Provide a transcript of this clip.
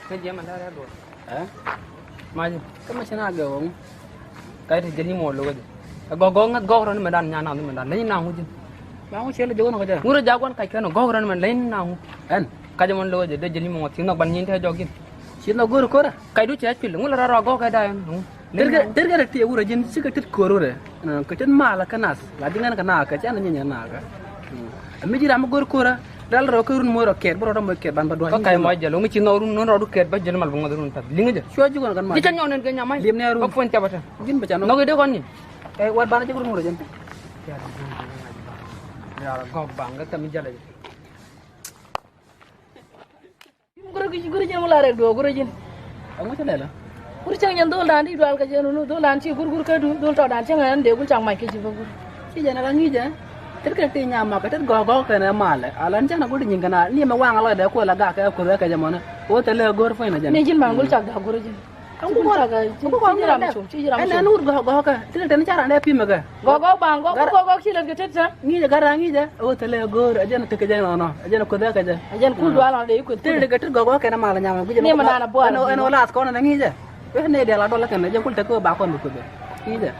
Cái gì mà đã rồi. Eh? Mai gì? Kamu cina gawang? Cái thì jadi mau lo cái. Go ngat go ran medan nyana ni medan. Lain nang hujin. Kamu cila jago nak aja. Ngura jagoan kai kan go ran medan lain nang. En? Kaje mon lo jadi jadi mau tin nak ban nyin the jogin. Cina guru kora? Kai du chat pil ngula ra go kai da. Terga reti ura jin sika tit koro re. Kecen mala kanas. Ladi ngana kana kecen nanya naga. Ami jira am guru kora. Dal ro kurun mo ro ket bro ro mo ket ban badwa. Ko kai mo jalo ngi cino run non ro du ket ba jel mal bunga run ta. Linga je. Shua juga kan ma. Ni chan nyonen ke nyamai. Lim ne ru. Ko fon tabata. Jin baca no. No gede kon ni. Wat bana jago mo ro jin. Ya go bangga kami jala. Guru jin mulare do guru jin. Kamu cina lah. Guru chang nyan dol dan di dal ka jenu no dol dan ci guru ka du dol ta dan chang an de gul chang mai ke ji guru. Si jana kan ngija. Terga reti nyama ka ter go kana mala. Alan cina guru jin kana ni ma wanga lo da ko la ga ka ko ka jamana. O tele gor fa na jana. Ne jin mangul chak da guru jin. Ang ko ra ga ci jira mu ci jira mu. Ana nur go ka. Ter tan cara na pima ka. Go bang go ci la ke tetsa. Ngija gara ngija. O tele gor ajana te ka jana no. Ajana ko da ka ja. Ajan ku do ala de ku. Ter de ter go kana mala nyama gujana. Ne mana na bo. Ano las ko na ngija. Ne de la do la kana jam kul te ko ba ko ndu ko be. Ngija.